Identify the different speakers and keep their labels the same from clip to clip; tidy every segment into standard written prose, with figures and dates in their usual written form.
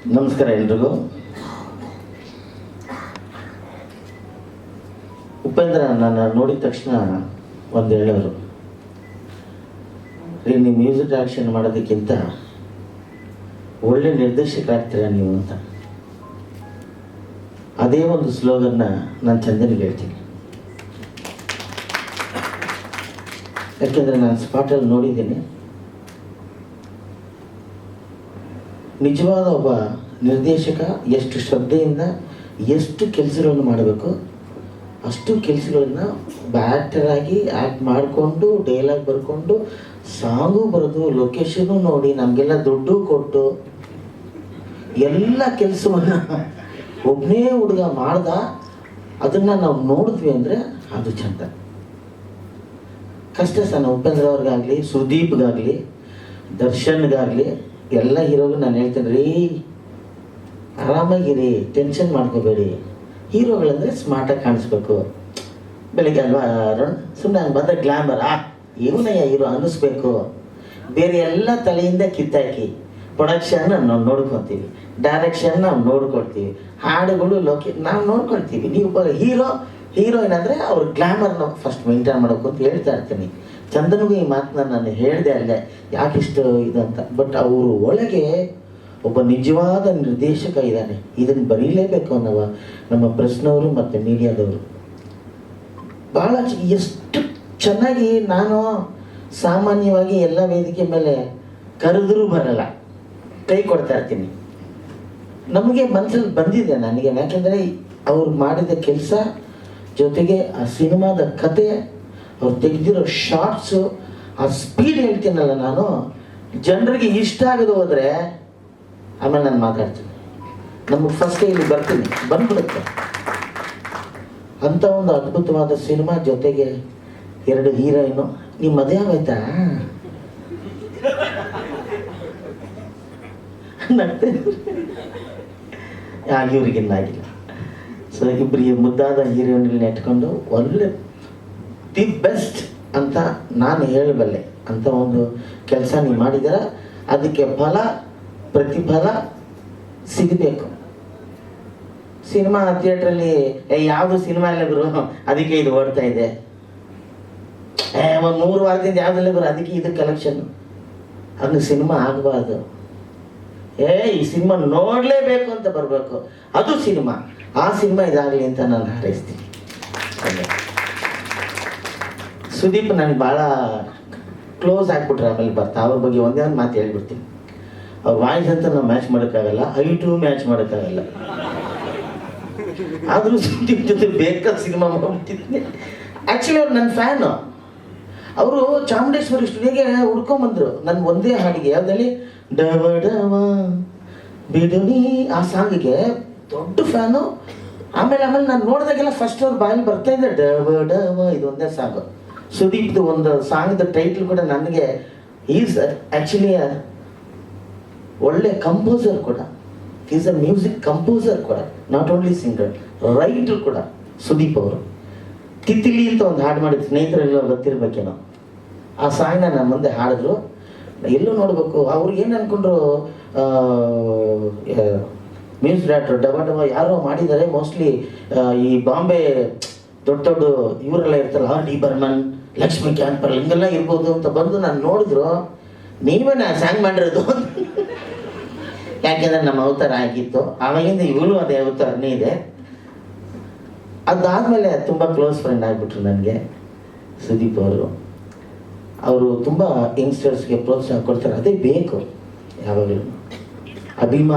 Speaker 1: ನಮಸ್ಕಾರ ಎಲ್ರಿಗೂ. ಉಪೇಂದ್ರ ನಾನು ನೋಡಿದ ತಕ್ಷಣ ಒಂದು ಹೇಳೋರು, ನೀವು ಮ್ಯೂಸಿಕ್ ಡೈರೆಕ್ಷನ್ ಮಾಡೋದಕ್ಕಿಂತ ಒಳ್ಳೆ ನಿರ್ದೇಶಕರಾಗ್ತೀರಾ ನೀವು ಅಂತ. ಅದೇ ಒಂದು ಸ್ಲೋಗನ್ನ ನಾನು ಚಂದನಿಗೆ ಹೇಳ್ತೀನಿ. ಯಾಕೆಂದರೆ ನಾನು ಸ್ಪಾಟಲ್ಲಿ ನೋಡಿದ್ದೀನಿ. ನಿಜವಾದ ಒಬ್ಬ ನಿರ್ದೇಶಕ ಎಷ್ಟು ಶ್ರದ್ಧೆಯಿಂದ ಎಷ್ಟು ಕೆಲಸಗಳನ್ನು ಮಾಡಬೇಕು ಅಷ್ಟು ಕೆಲಸಗಳನ್ನು ಆಗಿ ಆ್ಯಕ್ಟ್ ಮಾಡಿಕೊಂಡು ಡೈಲಾಗ್ ಬರ್ಕೊಂಡು ಸಾಂಗು ಬರೆದು ಲೊಕೇಶನ್ನು ನೋಡಿ ನಮಗೆಲ್ಲ ದುಡ್ಡು ಕೊಟ್ಟು ಎಲ್ಲ ಕೆಲಸವನ್ನು ಒಬ್ಬನೇ ಹುಡುಗ ಮಾಡ್ದ. ಅದನ್ನು ನಾವು ನೋಡಿದ್ವಿ ಅಂದರೆ ಅದು ಚಂದ. ಕಷ್ಟ ಸಹ ಉಪೇಂದ್ರ ಅವ್ರಿಗಾಗಲಿ, ಸುದೀಪ್ಗಾಗಲಿ, ದರ್ಶನ್ಗಾಗಲಿ ಎಲ್ಲ ಹೀರೋಗೂ ನಾನು ಹೇಳ್ತೇನೆ ರೀ, ಆರಾಮಾಗಿರಿ, ಟೆನ್ಷನ್ ಮಾಡ್ಕೋಬೇಡಿ. ಹೀರೋಗಳಂದರೆ ಸ್ಮಾರ್ಟಾಗಿ ಕಾಣಿಸ್ಬೇಕು. ಬೆಳಿಗ್ಗೆ ಅಲ್ವಾ ಅರುಣ್, ಸುಮ್ಮನೆ ಹಂಗೆ ಬಂದರೆ ಗ್ಲಾಮರ್ ಇವನಯ್ಯ ಹೀರೋ ಅನ್ನಿಸ್ಬೇಕು. ಬೇರೆ ಎಲ್ಲ ತಲೆಯಿಂದ ಕಿತ್ತಾಕಿ ಪ್ರೊಡಕ್ಷನ್ ನಾವು ನೋಡ್ಕೊತೀವಿ, ಡೈರೆಕ್ಷನ್ ನಾವು ನೋಡ್ಕೊಳ್ತೀವಿ, ಹಾಡುಗಳು ನಾವು ನೋಡ್ಕೊಳ್ತೀವಿ. ನೀವು ಹೀರೋಯಿನ್ ಅಂದರೆ ಅವ್ರ ಗ್ಲಾಮರ್ನ ಫಸ್ಟ್ ಮೇಂಟೈನ್ ಮಾಡೋಕು ಅಂತ ಹೇಳ್ತಾ ಇರ್ತೀನಿ. ಚಂದನಿಗೂ ಈ ಮಾತನ್ನ ನಾನು ಹೇಳಿದೆ ಅಲ್ಲೇ, ಯಾಕಿಷ್ಟು ಇದಂತ. ಬಟ್ ಅವರು ಒಳಗೆ ಒಬ್ಬ ನಿಜವಾದ ನಿರ್ದೇಶಕ ಇದ್ದಾನೆ. ಇದನ್ನು ಬರೀಲೇಬೇಕು ಅನ್ನವ ನಮ್ಮ ಪ್ರೆಸ್ನವರು ಮತ್ತು ಮೀಡಿಯಾದವರು ಭಾಳ ಎಷ್ಟು ಚೆನ್ನಾಗಿ. ನಾನು ಸಾಮಾನ್ಯವಾಗಿ ಎಲ್ಲ ವೇದಿಕೆ ಮೇಲೆ ಕರೆದರೂ ಬರಲ್ಲ, ಕೈ ಕೊಡ್ತಾ ಇರ್ತೀನಿ. ನಮಗೆ ಮನಸ್ಸಲ್ಲಿ ಬಂದಿದೆ ನನಗೆ, ಯಾಕೆಂದರೆ ಅವ್ರು ಮಾಡಿದ ಕೆಲಸ ಜೊತೆಗೆ ಆ ಸಿನಿಮಾದ ಕತೆ, ಅವ್ರು ತೆಗೆದಿರೋ ಶಾರ್ಟ್ಸು, ಆ ಸ್ಪೀಡ್ ಹೇಳ್ತೀನಲ್ಲ ನಾನು, ಜನರಿಗೆ ಇಷ್ಟ ಆಗದು ಹೋದರೆ ಆಮೇಲೆ ನಾನು ಮಾತಾಡ್ತೀನಿ. ನಮಗೆ ಫಸ್ಟ್ ಇಲ್ಲಿ ಬರ್ತೀನಿ, ಬಂದ್ಬಿಡುತ್ತೆ. ಅಂಥ ಒಂದು ಅದ್ಭುತವಾದ ಸಿನಿಮಾ, ಜೊತೆಗೆ 2 ಹೀರೋಯಿನು. ನಿಮ್ಮ ಮದುವೆ ಆಗೋಯ್ತಾ? ಇವ್ರಿಗಿನ್ನ ಆಗಿಲ್ಲ. ಸೊ ಇಬ್ಬರಿಗೆ ಮುದ್ದಾದ ಹೀರೋಯಿನಲ್ಲಿ ನೆಟ್ಕೊಂಡು ಒಳ್ಳೆ ದಿ ಬೆಸ್ಟ್ ಅಂತ ನಾನು ಹೇಳಬಲ್ಲೆ. ಅಂತ ಒಂದು ಕೆಲಸ ನೀವು ಮಾಡಿದ್ದೀರ, ಅದಕ್ಕೆ ಪ್ರತಿಫಲ ಸಿಗಬೇಕು. ಸಿನಿಮಾ ಥಿಯೇಟ್ರಲ್ಲಿ ಯಾವುದು ಸಿನಿಮಾ ಇಲ್ಲ ಗುರು, ಅದಕ್ಕೆ ಇದು ಓಡ್ತಾ ಇದೆ. ಒಂದು 3 ವಾರದಿಂದ ಯಾವುದಿಲ್ಲ ಗುರು, ಅದಕ್ಕೆ ಇದು ಕಲೆಕ್ಷನ್. ಹಂಗೆ ಸಿನಿಮಾ ಆಗಬಾರ್ದು. ಈ ಸಿನಿಮಾ ನೋಡಲೇಬೇಕು ಅಂತ ಬರಬೇಕು, ಅದು ಸಿನಿಮಾ. ಆ ಸಿನಿಮಾ ಇದಾಗಲಿ ಅಂತ ನಾನು ಹಾರೈಸ್ತೀನಿ. ಸುದೀಪ್ ನನಗೆ ಭಾಳ ಕ್ಲೋಸ್ ಆಗಿಬಿಟ್ರೆ ಆಮೇಲೆ ಬರ್ತಾ ಅವ್ರ ಬಗ್ಗೆ ಒಂದೇ ಒಂದು ಮಾತು ಹೇಳ್ಬಿಡ್ತೀನಿ. ಅವ್ರ ವಾಯ್ಸ್ ಅಂತ ನಾವು ಮ್ಯಾಚ್ ಮಾಡೋಕ್ಕಾಗಲ್ಲ, ಹೈಟು ಮ್ಯಾಚ್ ಮಾಡೋಕ್ಕಾಗಲ್ಲ. ಆದರೂ ಸುದೀಪ್ ಜೊತೆ ಬೇಕಾದ ಸಿನಿಮಾ ಮಾಡ್ಬಿಟ್ಟಿದ್ದೀನಿ. ಆ್ಯಕ್ಚುಲಿ ಅವ್ರು ನನ್ನ ಫ್ಯಾನು. ಅವರು ಚಾಮುಂಡೇಶ್ವರಿ ಸ್ಟುಡಿಯೋಗೆ ಹುಡ್ಕೊಂಬಂದರು ನನ್ನ ಒಂದೇ ಹಾಡಿಗೆ, ಯಾವುದಲ್ಲಿ ಡವ ಡವ ಬಿಡುನಿ ಆ ಸಾಂಗಿಗೆ ದೊಡ್ಡ ಫ್ಯಾನು. ಆಮೇಲೆ ನಾನು ನೋಡಿದಾಗೆಲ್ಲ ಫಸ್ಟ್ ಅವ್ರ ಬಾಯಲ್ಲಿ ಬರ್ತಾ ಇದೆ ಡವ ಡವ, ಇದು ಒಂದೇ ಸಾಂಗು. ಸುದೀಪ್ದು ಒಂದು ಸಾಂಗ್ದ ಟೈಟ್ಲ್ ಕೂಡ ನನಗೆ, ಈಸ್ ಆ್ಯಕ್ಚುಲಿ ಒಳ್ಳೆ ಕಂಪೋಸರ್ ಕೂಡ, ಈಸ್ ಅ ಮ್ಯೂಸಿಕ್ ಕಂಪೋಸರ್ ಕೂಡ, ನಾಟ್ ಓನ್ಲಿ ಸಿಂಗರ್, ರೈಟರ್ ಕೂಡ ಸುದೀಪ್ ಅವರು. ತಿತ್ತಿಲಿ ಅಂತ ಒಂದು ಹಾಡು ಮಾಡಿದ್ರು, ಸ್ನೇಹಿತರೆಲ್ಲ ಗೊತ್ತಿರ್ಬೇಕೇನೋ. ಆ ಸಾಂಗ್ನ ನನ್ನ ಮುಂದೆ ಹಾಡಿದ್ರು. ಎಲ್ಲೂ ನೋಡಬೇಕು, ಅವ್ರು ಏನು ಅಂದ್ಕೊಂಡ್ರು, ಮ್ಯೂಸಿಕ್ ಡೈರೆಕ್ಟರ್ ಡಬ ಡಬ ಯಾರೋ ಮಾಡಿದ್ದಾರೆ, ಮೋಸ್ಟ್ಲಿ ಈ ಬಾಂಬೆ ದೊಡ್ಡ ಇವರೆಲ್ಲ ಇರ್ತಾರಲ್ಲ, R.D. ಬರ್ಮನ್, ಲಕ್ಷ್ಮೀಕಾಂತ್ ಹಿಂಗೆಲ್ಲ ಇರ್ಬೋದು ಅಂತ ಬಂದು ನಾನು ನೋಡಿದ್ರು. ನೀವೇ ನಾ ಸಾಂಗ್ ಮಾಡಿರೋದು ಯಾಕೆಂದರೆ ನಮ್ಮ ಅವತಾರ ಆಗಿತ್ತು. ಆವಾಗಿಂದ ಇವಳು ಅದೇ ಅವತಾರನೇ ಇದೆ. ಅದಾದಮೇಲೆ ತುಂಬ ಕ್ಲೋಸ್ ಫ್ರೆಂಡ್ ಆಗಿಬಿಟ್ರು ನನಗೆ ಸುದೀಪ್ ಅವರು. ಅವರು ತುಂಬ ಯಂಗ್ಸ್ಟರ್ಸ್ಗೆ ಪ್ರೋತ್ಸಾಹ ಕೊಡ್ತಾರೆ, ಅದೇ ಬೇಕು ಯಾವಾಗಲೂ.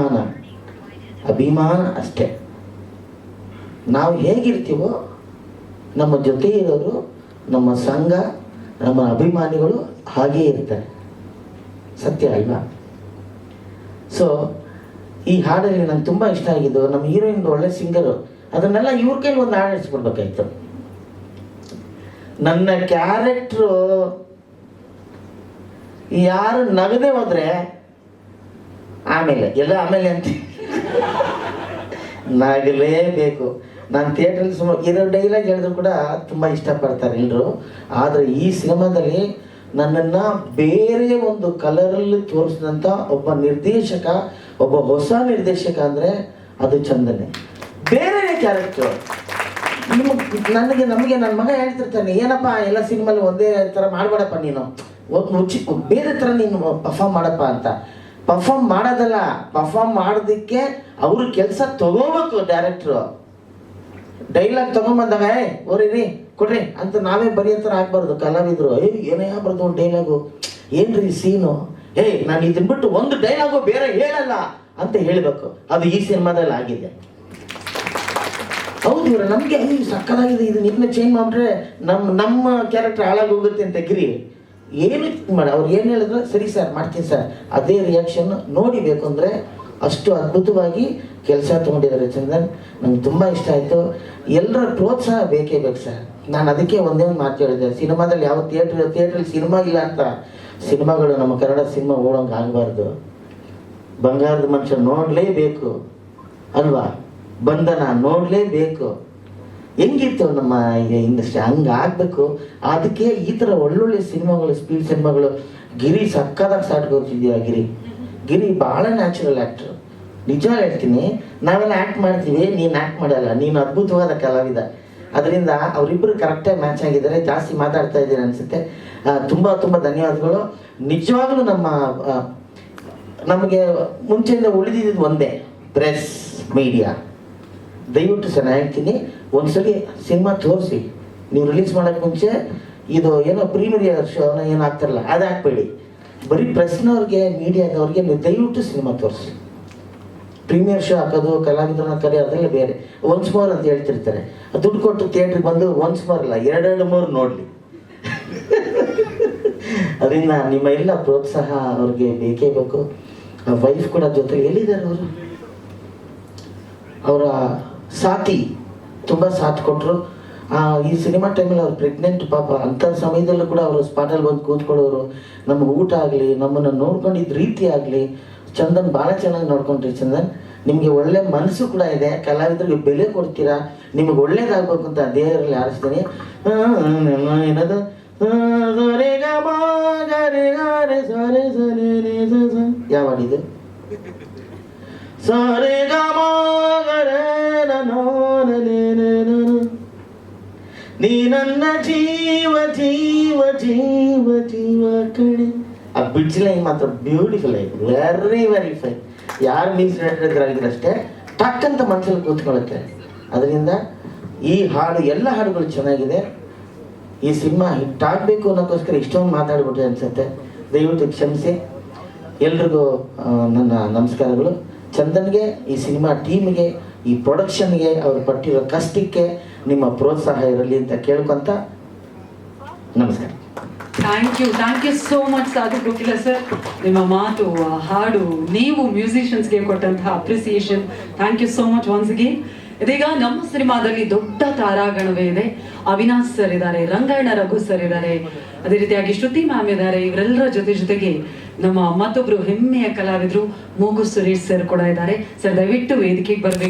Speaker 1: ಅಭಿಮಾನ ಅಷ್ಟೇ. ನಾವು ಹೇಗಿರ್ತೀವೋ ನಮ್ಮ ಜೊತೆ ಇರೋರು, ನಮ್ಮ ಸಂಘ, ನಮ್ಮ ಅಭಿಮಾನಿಗಳು ಹಾಗೇ ಇರ್ತಾರೆ. ಸತ್ಯ ಅಲ್ವಾ? ಸೊ ಈ ಹಾಡಲ್ಲಿ ನಂಗೆ ತುಂಬ ಇಷ್ಟ ಆಗಿದ್ದು, ನಮ್ಮ ಹೀರೋಯಿನ್ ಒಳ್ಳೆ ಸಿಂಗರು, ಅದನ್ನೆಲ್ಲ ಇವ್ರ ಕೈಲಿ ಒಂದು ಹಾಡು ಇಡಿಸ್ಕೊಡ್ಬೇಕಾಯ್ತು. ನನ್ನ ಕ್ಯಾರೆಕ್ಟ್ರು ಯಾರು ನಗದೆ ಹೋದ್ರೆ ಆಮೇಲೆ ಅಂತ ನಗಲೇಬೇಕು. ನಾನು ಥಿಯೇಟ್ರಲ್ಲಿ ಸುಮಾರು 2 ಡೈಲಾಗ್ ಹೇಳಿದ್ರು ಕೂಡ ತುಂಬ ಇಷ್ಟಪಡ್ತಾರೆ ಎಲ್ಲರೂ. ಆದರೆ ಈ ಸಿನಿಮಾದಲ್ಲಿ ನನ್ನನ್ನು ಬೇರೆ ಒಂದು ಕಲರಲ್ಲಿ ತೋರಿಸಿದಂಥ ಒಬ್ಬ ನಿರ್ದೇಶಕ, ಒಬ್ಬ ಹೊಸ ನಿರ್ದೇಶಕ ಅಂದರೆ ಅದು ಚಂದನೆ. ಬೇರೆ ಕ್ಯಾರೆಕ್ಟರ್ ನಮಗೆ ನನ್ನ ಮಗ ಹೇಳ್ತಿರ್ತಾನೆ, ಏನಪ್ಪ ಎಲ್ಲ ಸಿನಿಮಾಲಿ ಒಂದೇ ಥರ ಮಾಡಬೇಡಪ್ಪ, ನೀನು ಬೇರೆ ಥರ ನೀನು ಪರ್ಫಾರ್ಮ್ ಮಾಡಪ್ಪ ಅಂತ. ಪರ್ಫಾರ್ಮ್ ಮಾಡೋದಲ್ಲ, ಪರ್ಫಾರ್ಮ್ ಮಾಡೋದಕ್ಕೆ ಅವರು ಕೆಲಸ ತಗೋಬೇಕು. ಡೈರೆಕ್ಟ್ರು ಡೈಲಾಗ್ ತಗೊಂಬಂದಾಗ ಓರಿರಿ ಕೊಡ್ರಿ ಅಂತ ನಾವೇ ಬರೆಯೋ ಥರ ಆಗ್ಬಾರ್ದು. ಕಲಾವಿದರು ಏನೇ ಆಗ್ಬಾರ್ದು ಒಂದು ಡೈಲಾಗು, ಏನ್ರಿ ಸೀನು, ನಾನು ಇದನ್ನ ಬಿಟ್ಟು ಒಂದು ಡೈಲಾಗು ಬೇರೆ ಹೇಳಲ್ಲ ಅಂತ ಹೇಳಬೇಕು. ಅದು ಈ ಸಿನಿಮಾದಲ್ಲಿ ಆಗಿದೆ. ಹೌದು ಇವ್ರ ನಮಗೆ ಸಕ್ಕದಾಗಿದೆ, ಇದನ್ನ ಇನ್ನೂ ಚೇಂಜ್ ಮಾಡಿದ್ರೆ ನಮ್ಮ ಕ್ಯಾರೆಕ್ಟರ್ ಹಾಳಾಗಿ ಹೋಗುತ್ತೆ ಅಂತ ಗಿರಿ ಏನು ಮಾಡಿ ಅವ್ರು ಏನು ಹೇಳಿದ್ರು, ಸರಿ ಸರ್ ಮಾಡ್ತೀನಿ ಸರ್, ಅದೇ ರಿಯಾಕ್ಷನ್ ನೋಡಿಬೇಕು ಅಂದರೆ ಅಷ್ಟು ಅದ್ಭುತವಾಗಿ ಕೆಲಸ ತೊಗೊಂಡಿದ್ದಾರೆ ಚಂದನ್. ನಂಗೆ ತುಂಬ ಇಷ್ಟ ಆಯಿತು. ಎಲ್ಲರ ಪ್ರೋತ್ಸಾಹ ಬೇಕೇ ಬೇಕು ಸರ್. ನಾನು ಅದಕ್ಕೆ ಒಂದೇ ಒಂದು ಮಾತು ಹೇಳಿದ್ದೆ, ಸಿನಿಮಾದಲ್ಲಿ ಯಾವ ಥಿಯೇಟ್ರಲ್ಲಿ ಸಿನಿಮಾ ಇಲ್ಲ ಅಂತ. ಸಿನಿಮಾಗಳು ನಮ್ಮ ಕನ್ನಡ ಸಿನಿಮಾ ಓಡೋಂಗೆ ಆಗಬಾರ್ದು. ಬಂಗಾರದ ಮನುಷ್ಯ ನೋಡಲೇಬೇಕು ಅಲ್ವಾ, ಬಂಧನ ನೋಡಲೇಬೇಕು. ಹೆಂಗಿತ್ತು ನಮ್ಮ ಇಂಡಸ್ಟ್ರಿ, ಹಂಗೆ ಆಗಬೇಕು. ಅದಕ್ಕೆ ಈ ಥರ ಒಳ್ಳೊಳ್ಳೆ ಸಿನಿಮಾಗಳು, ಸ್ಪೀಡ್ ಸಿನಿಮಾಗಳು. ಗಿರಿ ಸಕ್ಕದಾಗಿ ಸಾಟ್ಕೊತಿದ್ಯಾ ಗಿರಿ ಭಾಳ ನ್ಯಾಚುರಲ್ ಆ್ಯಕ್ಟ್ರು. ನಿಜ ಹೇಳ್ತೀನಿ, ನಾವೆಲ್ಲ ಆ್ಯಕ್ಟ್ ಮಾಡ್ತೀವಿ, ನೀನು ಆ್ಯಕ್ಟ್ ಮಾಡಲ್ಲ. ನೀನು ಅದ್ಭುತವಾದ ಕಲಾವಿದ. ಅದರಿಂದ ಅವರಿಬ್ಬರು ಕರೆಕ್ಟಾಗಿ ಮ್ಯಾಚ್ ಆಗಿದ್ದಾರೆ. ಜಾಸ್ತಿ ಮಾತಾಡ್ತಾ ಇದ್ದೀನಿ ಅನಿಸುತ್ತೆ. ತುಂಬ ತುಂಬ ಧನ್ಯವಾದಗಳು. ನಿಜವಾಗ್ಲೂ ನಮಗೆ ಮುಂಚೆಯಿಂದ ಉಳಿದಿದ್ದು ಒಂದೇ, ಪ್ರೆಸ್ ಮೀಡಿಯಾ. ದಯವಿಟ್ಟು ಸರ್ ನಾನು ಹೇಳ್ತೀನಿ, ಒಂದ್ಸಲಿ ಸಿನಿಮಾ ತೋರಿಸಿ. ನೀವು ರಿಲೀಸ್ ಮಾಡೋಕ್ಕೆ ಮುಂಚೆ ಇದು ಏನೋ ಪ್ರೀಮಿಯರ್ ಶೋನ ಏನೋ ಆಗ್ತಾರಲ್ಲ, ಅದು ಹಾಕ್ಬೇಡಿ. ಬರೀ ಪ್ರೆಸ್ನವ್ರಿಗೆ, ಮೀಡಿಯಾದವ್ರಿಗೆ ನೀವು ದಯವಿಟ್ಟು ಸಿನಿಮಾ ತೋರಿಸಿ. ಪ್ರೀಮಿಯರ್ ಶೋ ಹಾಕೋದು, ಕಲಾವಿದರನ್ನ ಕರೆಯೋದೆಲ್ಲ ಬೇರೆ. ಒನ್ಸ್ ಮೋರ್ ಅಂತ ಹೇಳ್ತಿರ್ತಾರೆ. ದುಡ್ಡು ಕೊಟ್ಟು ಥಿಯೇಟ್ರಿಗೆ ಬಂದು ಒನ್ಸ್ ಮೋರ್ ಅಲ್ಲ, 2-3 ನೋಡಲಿ. ಅದರಿಂದ ನಿಮ್ಮ ಎಲ್ಲ ಪ್ರೋತ್ಸಾಹ ಅವ್ರಿಗೆ ಬೇಕೇ ಬೇಕು. ವೈಫ್ ಕೂಡ ಜೊತೆಲಿ ಎಲ್ಲಿದ್ದಾರೆ ಅವರು, ಅವರ ಸಾಥಿ ತುಂಬ ಸಾಥ್ ಕೊಟ್ಟರು. ಈ ಸಿನಿಮಾ ಟೈಮಲ್ಲಿ ಅವ್ರು ಪ್ರೆಗ್ನೆಂಟ್ ಪಾಪ. ಅಂಥ ಸಮಯದಲ್ಲೂ ಕೂಡ ಅವರು ಸ್ಪಾಟಲ್ಲಿ ಬಂದು ಕೂತ್ಕೊಳ್ಳೋರು. ನಮಗೆ ಊಟ ಆಗಲಿ, ನಮ್ಮನ್ನು ನೋಡ್ಕೊಂಡಿದ್ದ ರೀತಿ ಆಗಲಿ, ಚಂದನ್ ಭಾಳ ಚೆನ್ನಾಗಿ ನೋಡ್ಕೊಂಡ್ರಿ. ಚಂದನ್, ನಿಮಗೆ ಒಳ್ಳೆ ಮನಸ್ಸು ಕೂಡ ಇದೆ. ಕಲಾವಿದರಿಗೆ ಬೆಲೆ ಕೊಡ್ತೀರಾ. ನಿಮಗೆ ಒಳ್ಳೇದಾಗಬೇಕು ಅಂತ ದೇವರಲ್ಲಿ ಆರಿಸ್ತೀನಿ. ಏನದು ಯಾವ ಹಾಡಿದು? ನೀ ನನ್ನ ಜೀವ ಜೀವ ಜೀವ ಜೀವ ಕಡೆ. ಆ ಬಿಡ್ಸ್ ಲೈನ್ ಮಾತ್ರ ಬ್ಯೂಟಿಫುಲ್ ಆಗಿದೆ. Very fine. ಯಾರು ಮೀನ್ಸ್ ಆಗಿದ್ರೆ ಅಷ್ಟೇ ಟಕ್ ಅಂತ ಮನಸ್ಸಲ್ಲಿ ಕೂತ್ಕೊಳ್ಳುತ್ತೆ. ಅದರಿಂದ ಈ ಹಾಡು, ಎಲ್ಲ ಹಾಡುಗಳು ಚೆನ್ನಾಗಿದೆ. ಈ ಸಿನಿಮಾ ಹಿಟ್ ಆಗಬೇಕು ಅನ್ನೋಕ್ಕೋಸ್ಕರ ಇಷ್ಟೊಂದು ಮಾತಾಡ್ಬಿಟ್ಟೆ ಅನ್ಸುತ್ತೆ. ದಯವಿಟ್ಟು ಕ್ಷಮಿಸಿ. ಎಲ್ರಿಗೂ ನನ್ನ ನಮಸ್ಕಾರಗಳು. ಚಂದನ್ಗೆ, ಈ ಸಿನಿಮಾ ಟೀಮ್ಗೆ, ಈ ಪ್ರೊಡಕ್ಷನ್ಗೆ, ಅವ್ರು ಪಟ್ಟಿರೋ ಕಷ್ಟಕ್ಕೆ ನಿಮ್ಮ ಪ್ರೋತ್ಸಾಹ ಇರಲಿ ಅಂತ ಕೇಳ್ಕೊಂತ ನಮಸ್ಕಾರ.
Speaker 2: Thank you so much Sadhu Kokila sir. ನಿಮ್ಮ ಮಾತು, ಹಾಡು, ನೀವು ಮ್ಯೂಸಿಷಿಯನ್ಸ್ಗೆ ಕೊಟ್ಟಂತಹ appreciation, thank you so much once again. ಇದೀಗ ನಮ್ಮ ಸಿನಿಮಾದಲ್ಲಿ ದೊಡ್ಡ ತಾರಾಗಣವೇ ಇದೆ. ಅವಿನಾಶ್ ಸರ್ ಇದ್ದಾರೆ, ರಂಗಾಯಣ ರಘು ಸರ್ ಇದ್ದಾರೆ, ಅದೇ ರೀತಿಯಾಗಿ ಶ್ರುತಿ ಮ್ಯಾಮ್ ಇದ್ದಾರೆ. ಇವರೆಲ್ಲರ ಜೊತೆಗೆ ನಮ್ಮ ಮತ್ತೊಬ್ರು ಹೆಮ್ಮೆಯ ಕಲಾವಿದರು ಮೂಗು ಸುರೇಶ್ ಸರ್ ಕೂಡ ಇದ್ದಾರೆ. ಸರ್ ದಯವಿಟ್ಟು ವೇದಿಕೆಗೆ ಬರಬೇಕು.